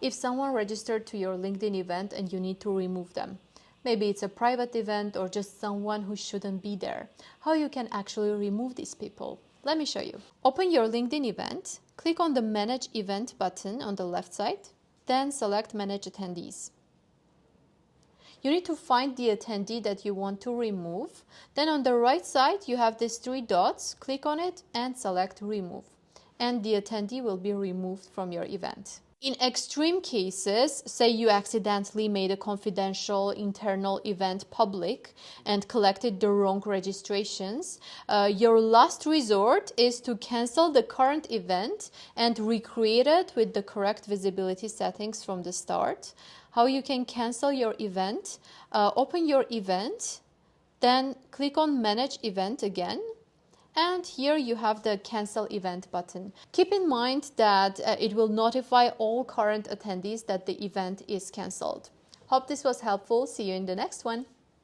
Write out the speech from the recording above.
if someone registered to your LinkedIn event and you need to remove them. Maybe it's a private event or just someone who shouldn't be there. How you can actually remove these people? Let me show you. Open your LinkedIn event, click on the Manage Event button on the left side, then select Manage Attendees. You need to find the attendee that you want to remove. Then on the right side, you have these three dots. Click on it and select Remove. And the attendee will be removed from your event. In extreme cases, say you accidentally made a confidential internal event public and collected the wrong registrations, your last resort is to cancel the current event and recreate it with the correct visibility settings from the start. How you can cancel your event? Open your event, then click on Manage Event again. And here you have the Cancel Event button. Keep in mind that it will notify all current attendees that the event is cancelled. Hope this was helpful. See you in the next one.